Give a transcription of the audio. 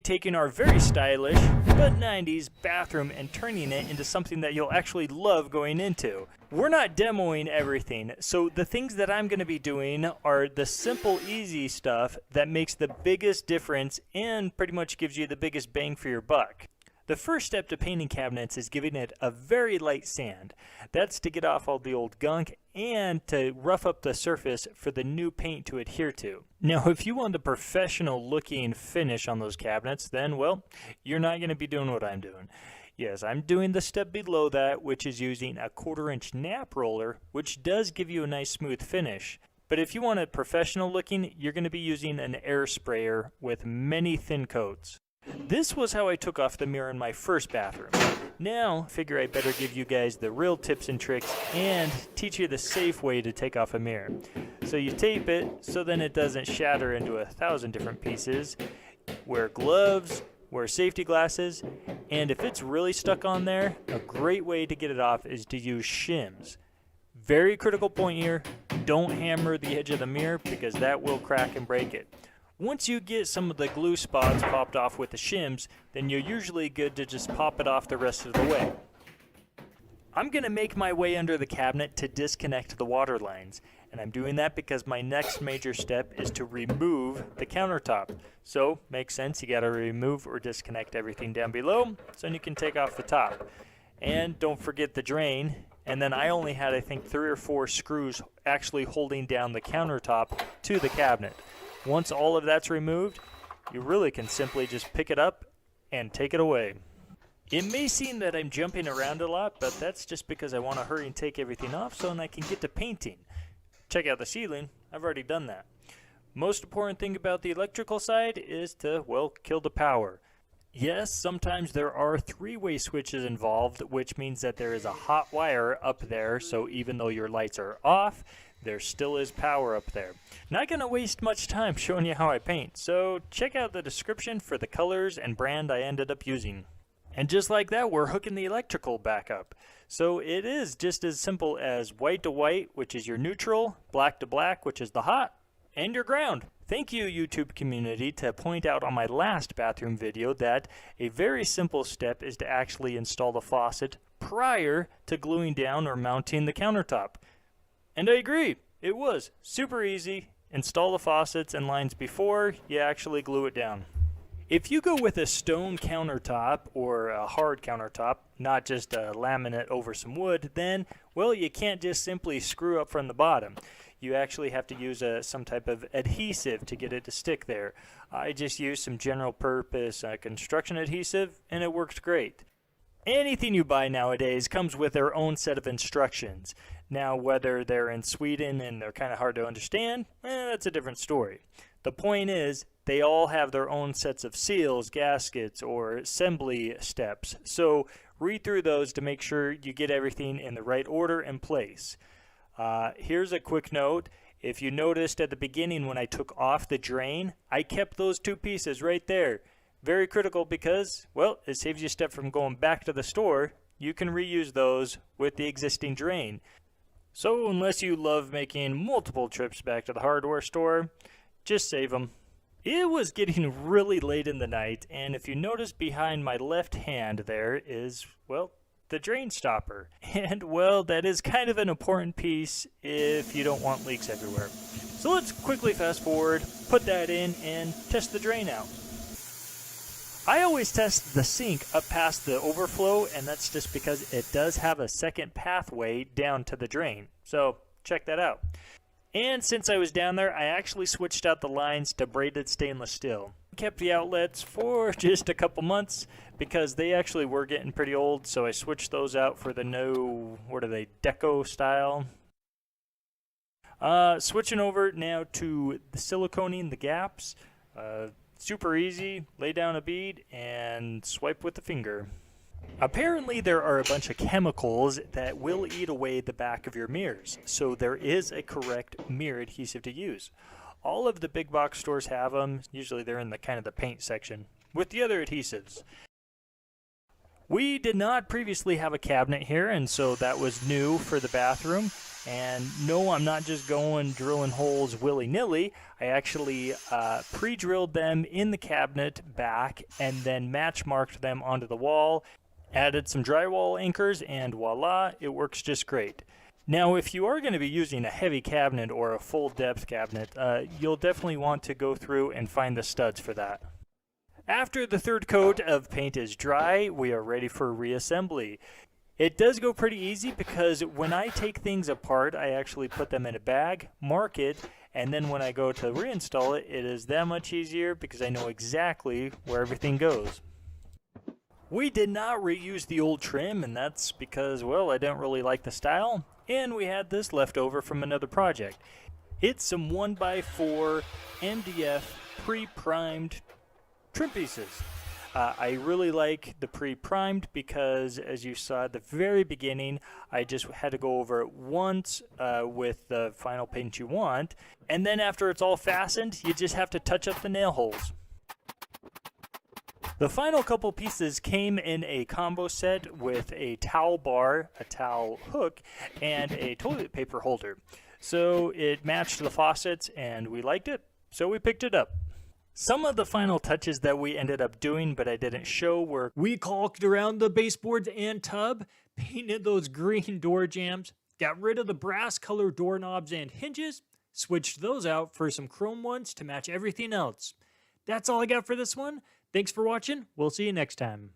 taking our very stylish but 90s bathroom and turning it into something that you'll actually love going into. We're not demoing everything, so the things that I'm going to be doing are the simple, easy stuff that makes the biggest difference and pretty much gives you the biggest bang for your buck. The first step to painting cabinets is giving it a very light sand. That's to get off all the old gunk and to rough up the surface for the new paint to adhere to. Now, if you want a professional looking finish on those cabinets, then, well, you're not going to be doing what I'm doing. Yes, I'm doing the step below that, which is using a 1/4-inch nap roller, which does give you a nice smooth finish. But if you want it professional looking, you're going to be using an air sprayer with many thin coats. This was how I took off the mirror in my first bathroom. Now, I figure I better give you guys the real tips and tricks and teach you the safe way to take off a mirror. So you tape it so then it doesn't shatter into 1,000 different pieces. Wear gloves, wear safety glasses, and if it's really stuck on there, a great way to get it off is to use shims. Very critical point here, don't hammer the edge of the mirror because that will crack and break it. Once you get some of the glue spots popped off with the shims, then you're usually good to just pop it off the rest of the way. I'm going to make my way under the cabinet to disconnect the water lines, and I'm doing that because my next major step is to remove the countertop. So, makes sense, you got to remove or disconnect everything down below, so you can take off the top. And don't forget the drain, and then I only had I think 3 or 4 screws actually holding down the countertop to the cabinet. Once all of that's removed, you really can simply just pick it up and take it away. It may seem that I'm jumping around a lot, but that's just because I want to hurry and take everything off so I can get to painting. Check out the ceiling, I've already done that. Most important thing about the electrical side is to, well, kill the power. Yes, sometimes there are 3-way switches involved, which means that there is a hot wire up there, so even though your lights are off, there still is power up there. Not going to waste much time showing you how I paint, so check out the description for the colors and brand I ended up using. And just like that, we're hooking the electrical back up. So it is just as simple as white to white, which is your neutral, black to black, which is the hot, and your ground. Thank you, YouTube community, to point out on my last bathroom video that a very simple step is to actually install the faucet prior to gluing down or mounting the countertop. And I agree, it was super easy. Install the faucets and lines before you actually glue it down. If you go with a stone countertop or a hard countertop, not just a laminate over some wood, then, well, you can't just simply screw up from the bottom. You actually have to use some type of adhesive to get it to stick there. I just used some general purpose construction adhesive and it works great. Anything you buy nowadays comes with their own set of instructions. Now, whether they're in Sweden and they're kind of hard to understand, that's a different story. The point is, they all have their own sets of seals, gaskets, or assembly steps. So read through those to make sure you get everything in the right order and place. Here's a quick note. If you noticed at the beginning when I took off the drain, I kept those 2 pieces right there. Very critical because, well, it saves you a step from going back to the store. You can reuse those with the existing drain. So unless you love making multiple trips back to the hardware store, just save them. It was getting really late in the night, and if you notice behind my left hand there is, well, the drain stopper. And, well, that is kind of an important piece if you don't want leaks everywhere. So let's quickly fast forward, put that in, and test the drain out. I always test the sink up past the overflow, and that's just because it does have a second pathway down to the drain. So check that out. And since I was down there, I actually switched out the lines to braided stainless steel. Kept the outlets for just a couple months because they actually were getting pretty old, so I switched those out for the new, what are they, deco style. Switching over now to the siliconing the gaps. Super easy, lay down a bead and swipe with the finger. Apparently there are a bunch of chemicals that will eat away the back of your mirrors, so there is a correct mirror adhesive to use. All of the big box stores have them, usually they're in the kind of the paint section, with the other adhesives. We did not previously have a cabinet here, and so that was new for the bathroom. And no, I'm not just going drilling holes willy-nilly. I actually pre-drilled them in the cabinet back and then match marked them onto the wall, added some drywall anchors, and voila, it works just great. Now, if you are going to be using a heavy cabinet or a full depth cabinet, you'll definitely want to go through and find the studs for that. After the third coat of paint is dry, we are ready for reassembly. It does go pretty easy because when I take things apart, I actually put them in a bag, mark it, and then when I go to reinstall it, it is that much easier because I know exactly where everything goes. We did not reuse the old trim, and that's because, well, I don't really like the style, and we had this left over from another project. It's some 1x4 MDF pre-primed trim pieces. I really like the pre-primed because, as you saw at the very beginning, I just had to go over it once with the final paint you want, and then after it's all fastened, you just have to touch up the nail holes. The final couple pieces came in a combo set with a towel bar, a towel hook, and a toilet paper holder. So it matched the faucets, and we liked it, so we picked it up. Some of the final touches that we ended up doing, but I didn't show, were we caulked around the baseboards and tub, painted those green door jambs, got rid of the brass colored doorknobs and hinges, switched those out for some chrome ones to match everything else. That's all I got for this one. Thanks for watching. We'll see you next time.